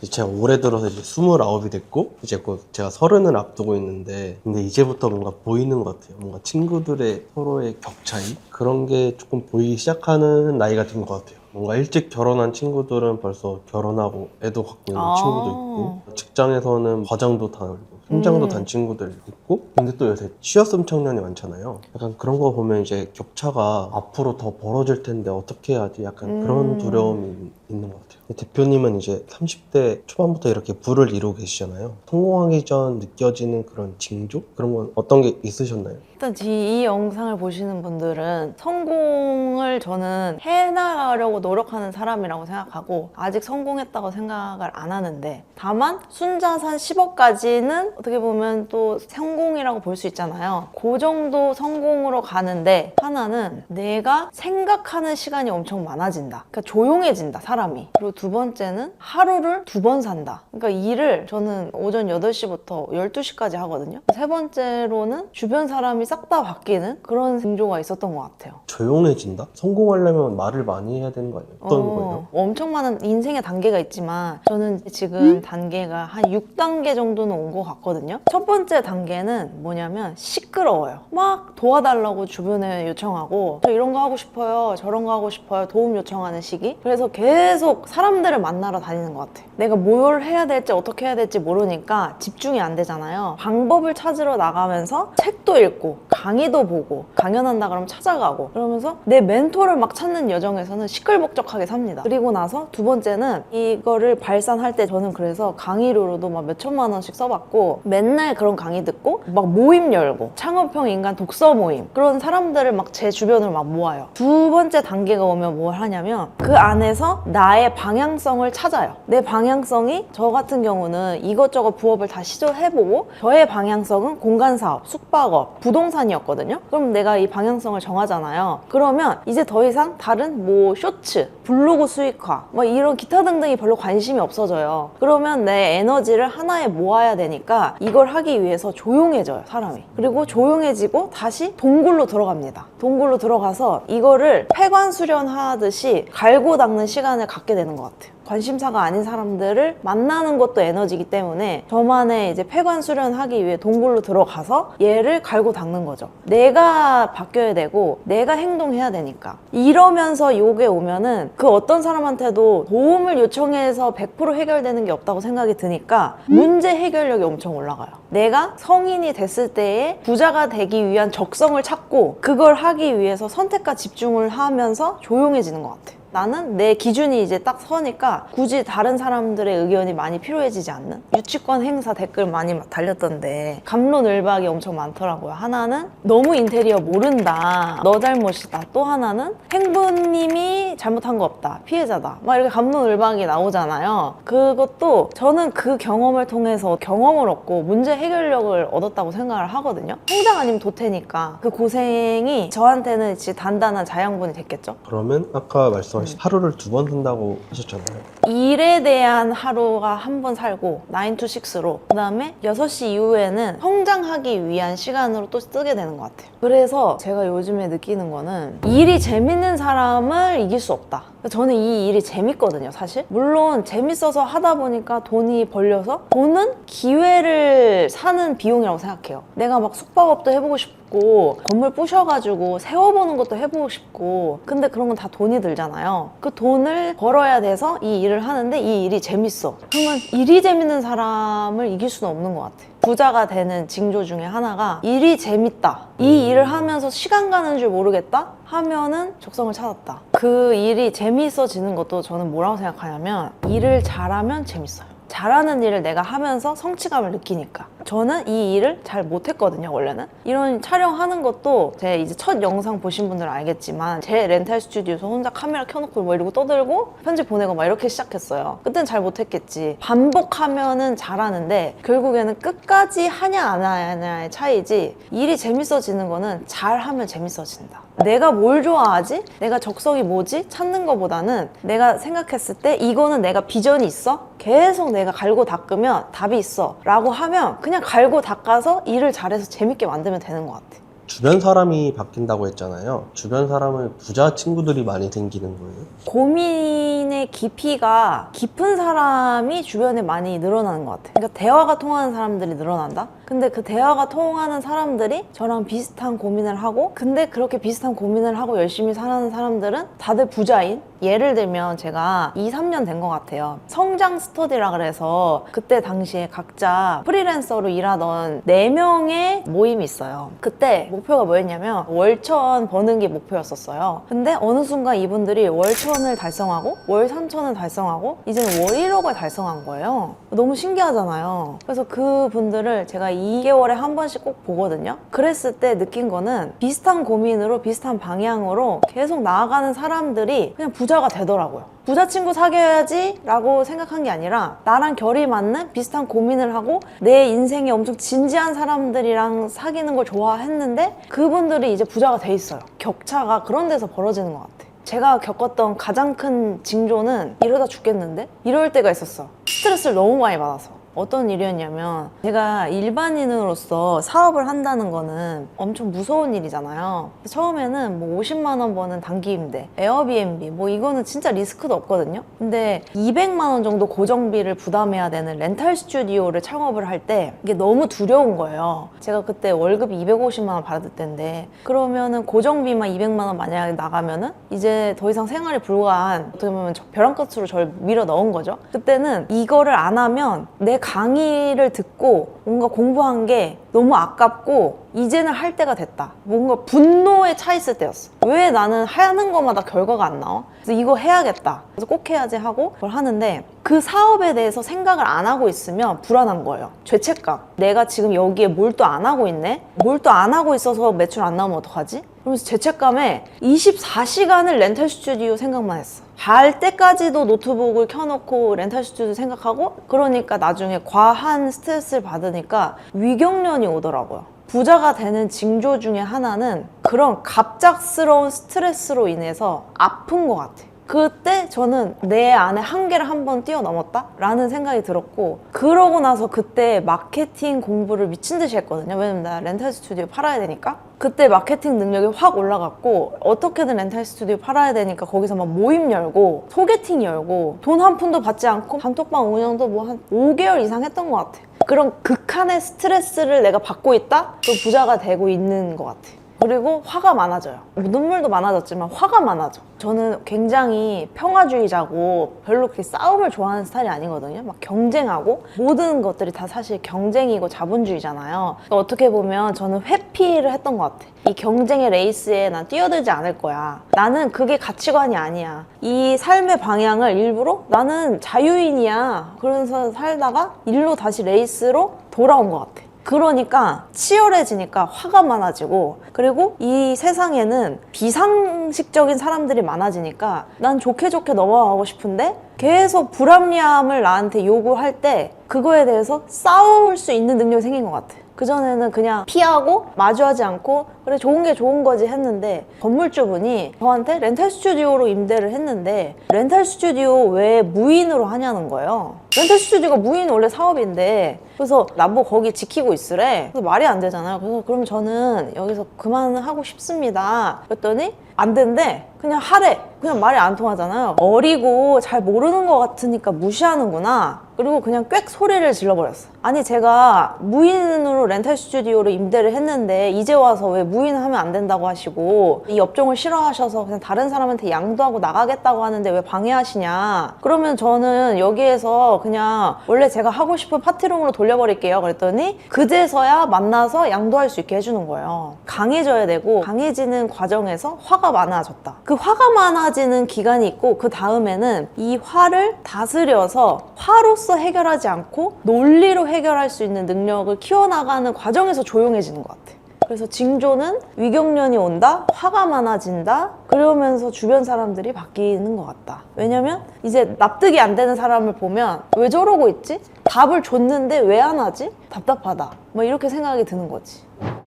제가 올해 들어서 이제 29이 됐고 이제 곧 제가 30을 앞두고 있는데 근데 이제부터 뭔가 보이는 것 같아요. 뭔가 친구들의 서로의 격차이 그런 게 조금 보이기 시작하는 나이가 된 것 같아요. 뭔가 일찍 결혼한 친구들은 벌써 결혼하고 애도 갖고 있는 친구도 있고 직장에서는 과장도 다 알고 팀장도 단 친구들 있고 근데 또 요새 취업생 청년이 많잖아요. 약간 그런 거 보면 이제 격차가 앞으로 더 벌어질 텐데 어떻게 해야지 약간 그런 두려움이 있는 것 같아요. 대표님은 이제 30대 초반부터 이렇게 부를 이루고 계시잖아요. 성공하기 전 느껴지는 그런 징조? 그런 건 어떤 게 있으셨나요? 일단 이 영상을 보시는 분들은 성공을 저는 해나가려고 노력하는 사람이라고 생각하고 아직 성공했다고 생각을 안 하는데 다만 순자산 10억까지는 어떻게 보면 또 성공이라고 볼 수 있잖아요. 그 정도 성공으로 가는데 하나는 내가 생각하는 시간이 엄청 많아진다. 그러니까 조용해진다, 사람이. 그리고 두 번째는 하루를 2번 산다. 그러니까 일을 저는 오전 8시부터 12시까지 하거든요. 세 번째로는 주변 사람이 싹 다 바뀌는 그런 징조가 있었던 것 같아요. 조용해진다? 성공하려면 말을 많이 해야 되는 거 아니에요? 어떤 거예요? 엄청 많은 인생의 단계가 있지만 저는 지금 단계가 한 6단계 정도는 온 것 같거든요. 첫 번째 단계는 뭐냐면 시끄러워요. 막 도와달라고 주변에 요청하고 저 이런 거 하고 싶어요, 저런 거 하고 싶어요, 도움 요청하는 시기. 그래서 계속 사람들을 만나러 다니는 것 같아요. 내가 뭘 해야 될지 어떻게 해야 될지 모르니까 집중이 안 되잖아요. 방법을 찾으러 나가면서 책도 읽고 강의도 보고 강연한다 그러면 찾아가고 그러면서 내 멘토를 막 찾는 여정에서는 시끌벅적하게 삽니다. 그리고 나서 두 번째는 이거를 발산할 때 저는 그래서 강의료로도 막 몇천만 원씩 써봤고 맨날 그런 강의 듣고 막 모임 열고 창업형 인간 독서 모임 그런 사람들을 막 제 주변으로 막 모아요. 두 번째 단계가 오면 뭘 하냐면 그 안에서 나의 방향성을 찾아요. 내 방향성이 저 같은 경우는 이것저것 부업을 다 시도해보고 저의 방향성은 공간사업, 숙박업, 부동산이었거든요. 그럼 내가 이 방향성을 정하잖아요. 그러면 이제 더 이상 다른 뭐 쇼츠, 블로그 수익화 뭐 이런 기타 등등이 별로 관심이 없어져요. 그러면 내 에너지를 하나에 모아야 되니까 이걸 하기 위해서 조용해져요, 사람이. 그리고 조용해지고 다시 동굴로 들어갑니다. 동굴로 들어가서 이거를 폐관 수련하듯이 갈고 닦는 시간을 갖게 되는 것 같아요. 관심사가 아닌 사람들을 만나는 것도 에너지이기 때문에 저만의 이제 폐관 수련하기 위해 동굴로 들어가서 얘를 갈고 닦는 거죠. 내가 바뀌어야 되고 내가 행동해야 되니까. 이러면서 요게 오면은 그 어떤 사람한테도 도움을 요청해서 100% 해결되는 게 없다고 생각이 드니까 문제 해결력이 엄청 올라가요. 내가 성인이 됐을 때에 부자가 되기 위한 적성을 찾고 그걸 하기 위해서 선택과 집중을 하면서 조용해지는 것 같아요. 나는 내 기준이 이제 딱 서니까 굳이 다른 사람들의 의견이 많이 필요해지지 않는 유치권 행사 댓글 많이 달렸던데 갑론을박이 엄청 많더라고요. 하나는 너무 인테리어 모른다, 너 잘못이다. 또 하나는 행부님이 잘못한 거 없다, 피해자다. 막 이렇게 갑론을박이 나오잖아요. 그것도 저는 그 경험을 통해서 경험을 얻고 문제 해결력을 얻었다고 생각을 하거든요. 통장 아니면 도태니까 그 고생이 저한테는 진짜 단단한 자양분이 됐겠죠. 그러면 아까 말씀하신 하루를 2번 산다고 하셨잖아요. 일에 대한 하루가 한 번 살고 9 to 6로 그 다음에 6시 이후에는 성장하기 위한 시간으로 또 쓰게 되는 것 같아요. 그래서 제가 요즘에 느끼는 거는 일이 재밌는 사람을 이길 수 없다. 저는 이 일이 재밌거든요, 사실. 물론 재밌어서 하다 보니까 돈이 벌려서 돈은 기회를 사는 비용이라고 생각해요. 내가 막 숙박업도 해보고 싶고 건물 부셔가지고 세워보는 것도 해보고 싶고 근데 그런 건 다 돈이 들잖아요. 그 돈을 벌어야 돼서 이 일을 하는데 이 일이 재밌어. 그러면 일이 재밌는 사람을 이길 수는 없는 것 같아요. 부자가 되는 징조 중에 하나가 일이 재밌다. 이 일을 하면서 시간 가는 줄 모르겠다? 하면은 적성을 찾았다. 그 일이 재밌어지는 것도 저는 뭐라고 생각하냐면 일을 잘하면 재밌어요. 잘하는 일을 내가 하면서 성취감을 느끼니까. 저는 이 일을 잘 못했거든요, 원래는. 이런 촬영하는 것도 제 이제 첫 영상 보신 분들은 알겠지만 제 렌탈 스튜디오에서 혼자 카메라 켜놓고 뭐 이러고 떠들고 편집 보내고 막 이렇게 시작했어요. 그땐 잘 못했겠지. 반복하면은 잘하는데 결국에는 끝까지 하냐 안 하냐의 차이지 일이 재밌어지는 거는 잘하면 재밌어진다. 내가 뭘 좋아하지? 내가 적성이 뭐지? 찾는 것보다는 내가 생각했을 때 이거는 내가 비전이 있어? 계속 내가 갈고 닦으면 답이 있어 라고 하면 그냥 갈고 닦아서 일을 잘해서 재밌게 만들면 되는 것 같아. 주변 사람이 바뀐다고 했잖아요. 주변 사람은 부자 친구들이 많이 생기는 거예요. 고민의 깊이가 깊은 사람이 주변에 많이 늘어나는 것 같아요. 그러니까 대화가 통하는 사람들이 늘어난다? 근데 그 대화가 통하는 사람들이 저랑 비슷한 고민을 하고, 근데 그렇게 비슷한 고민을 하고 열심히 사는 사람들은 다들 부자인? 예를 들면 제가 2, 3년 된 것 같아요. 성장 스터디라 그래서 그때 당시에 각자 프리랜서로 일하던 4명의 모임이 있어요. 그때 목표가 뭐였냐면 월천 버는 게 목표였었어요. 근데 어느 순간 이분들이 월천을 달성하고 월 3천을 달성하고 이제는 월 1억을 달성한 거예요. 너무 신기하잖아요. 그래서 그분들을 제가 2개월에 한 번씩 꼭 보거든요. 그랬을 때 느낀 거는 비슷한 고민으로 비슷한 방향으로 계속 나아가는 사람들이 그냥 부자가 되더라고요. 부자 친구 사귀어야지 라고 생각한 게 아니라 나랑 결이 맞는 비슷한 고민을 하고 내 인생에 엄청 진지한 사람들이랑 사귀는 걸 좋아했는데 그분들이 이제 부자가 돼 있어요. 격차가 그런 데서 벌어지는 것 같아요. 제가 겪었던 가장 큰 징조는 이러다 죽겠는데? 이럴 때가 있었어. 스트레스를 너무 많이 받아서. 어떤 일이었냐면 제가 일반인으로서 사업을 한다는 거는 엄청 무서운 일이잖아요. 처음에는 뭐 50만 원 버는 단기 임대, 에어비앤비 뭐 이거는 진짜 리스크도 없거든요. 근데 200만 원 정도 고정비를 부담해야 되는 렌탈 스튜디오를 창업을 할 때 이게 너무 두려운 거예요. 제가 그때 월급이 250만 원 받을 때인데 그러면은 고정비만 200만 원 만약에 나가면은 이제 더 이상 생활이 불가한, 어떻게 보면 벼랑 끝으로 저를 밀어 넣은 거죠. 그때는 이거를 안 하면 내 강의를 듣고 뭔가 공부한 게 너무 아깝고 이제는 할 때가 됐다. 뭔가 분노에 차 있을 때였어. 왜 나는 하는 것마다 결과가 안 나와? 그래서 이거 해야겠다. 그래서 꼭 해야지 하고 그걸 하는데 그 사업에 대해서 생각을 안 하고 있으면 불안한 거예요. 죄책감. 내가 지금 여기에 몰두 안 하고 있네? 몰두 안 하고 있어서 매출 안 나오면 어떡하지? 그러면서 죄책감에 24시간을 렌탈 스튜디오 생각만 했어. 잘 때까지도 노트북을 켜놓고 렌탈 스튜디오 생각하고, 그러니까 나중에 과한 스트레스를 받으니까 위경련이 오더라고요. 부자가 되는 징조 중에 하나는 그런 갑작스러운 스트레스로 인해서 아픈 것 같아요. 그때 저는 내 안에 한계를 한번 뛰어넘었다? 라는 생각이 들었고, 그러고 나서 그때 마케팅 공부를 미친 듯이 했거든요. 왜냐면 나 렌탈 스튜디오 팔아야 되니까. 그때 마케팅 능력이 확 올라갔고, 어떻게든 렌탈 스튜디오 팔아야 되니까 거기서 막 모임 열고 소개팅 열고 돈 한 푼도 받지 않고 단톡방 운영도 뭐 한 5개월 이상 했던 것 같아요. 그런 극한의 스트레스를 내가 받고 있다? 또 부자가 되고 있는 것 같아요. 그리고 화가 많아져요. 눈물도 많아졌지만 화가 많아져. 저는 굉장히 평화주의자고 별로 그렇게 싸움을 좋아하는 스타일이 아니거든요. 막 경쟁하고 모든 것들이 다 사실 경쟁이고 자본주의잖아요. 그러니까 어떻게 보면 저는 회피를 했던 것 같아. 이 경쟁의 레이스에 난 뛰어들지 않을 거야. 나는 그게 가치관이 아니야. 이 삶의 방향을 일부러 나는 자유인이야. 그러면서 살다가 일로 다시 레이스로 돌아온 것 같아. 그러니까 치열해지니까 화가 많아지고, 그리고 이 세상에는 비상식적인 사람들이 많아지니까 난 좋게 좋게 넘어가고 싶은데 계속 불합리함을 나한테 요구할 때 그거에 대해서 싸울 수 있는 능력이 생긴 것 같아. 그전에는 그냥 피하고 마주하지 않고 그래 좋은 게 좋은 거지 했는데, 건물주분이 저한테 렌탈 스튜디오로 임대를 했는데 렌탈 스튜디오 왜 무인으로 하냐는 거예요. 렌탈 스튜디오가 무인 원래 사업인데, 그래서 나보고 거기 지키고 있으래. 그래서 말이 안 되잖아요. 그래서 그럼 저는 여기서 그만하고 싶습니다. 그랬더니 안 된대. 그냥 하래. 그냥 말이 안 통하잖아요. 어리고 잘 모르는 것 같으니까 무시하는구나. 그리고 그냥 꽥 소리를 질러버렸어. 아니 제가 무인으로 렌탈 스튜디오로 임대를 했는데 이제 와서 왜 무인하면 안 된다고 하시고 이 업종을 싫어하셔서 그냥 다른 사람한테 양도하고 나가겠다고 하는데 왜 방해하시냐. 그러면 저는 여기에서 그냥 원래 제가 하고 싶은 파티룸으로 돌려버릴게요. 그랬더니 그제서야 만나서 양도할 수 있게 해주는 거예요. 강해져야 되고, 강해지는 과정에서 화가 많아졌다. 그 화가 많아지는 기간이 있고, 그 다음에는 이 화를 다스려서 화로서 해결하지 않고 논리로 해결할 수 있는 능력을 키워나가는 과정에서 조용해지는 것 같아. 그래서 징조는 위경련이 온다, 화가 많아진다, 그러면서 주변 사람들이 바뀌는 것 같다. 왜냐면 이제 납득이 안 되는 사람을 보면 왜 저러고 있지? 답을 줬는데 왜 안 하지? 답답하다. 뭐 이렇게 생각이 드는 거지.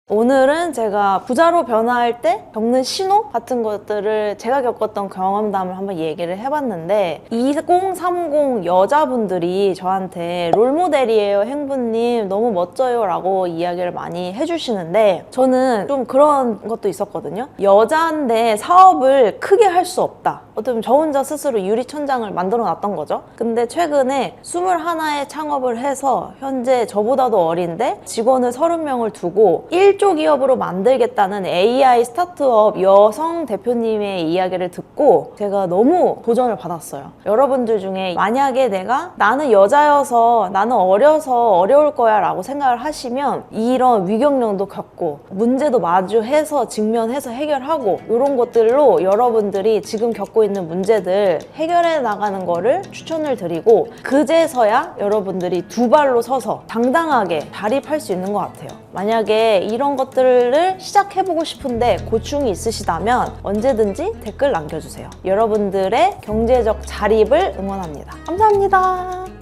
오늘은 제가 부자로 변화할 때 겪는 신호 같은 것들을 제가 겪었던 경험담을 한번 얘기를 해봤는데 2030 여자분들이 저한테 롤모델이에요 행부님 너무 멋져요 라고 이야기를 많이 해주시는데 저는 좀 그런 것도 있었거든요. 여자인데 사업을 크게 할 수 없다. 어떻게 보면 저 혼자 스스로 유리천장을 만들어 놨던 거죠. 근데 최근에 21에 창업을 해서 현재 저보다도 어린데 직원을 30명을 두고 1조 기업으로 만들겠다는 AI 스타트업 여성 대표님의 이야기를 듣고 제가 너무 도전을 받았어요. 여러분들 중에 만약에 나는 여자여서 나는 어려서 어려울 거야 라고 생각을 하시면 이런 위경련도 겪고 문제도 마주해서 직면해서 해결하고 이런 것들로 여러분들이 지금 겪고 있는 문제들 해결해 나가는 거를 추천을 드리고 그제서야 여러분들이 두 발로 서서 당당하게 자립할 수 있는 것 같아요. 만약에 이런 것들을 시작해보고 싶은데 고충이 있으시다면 언제든지 댓글 남겨주세요. 여러분들의 경제적 자립을 응원합니다. 감사합니다.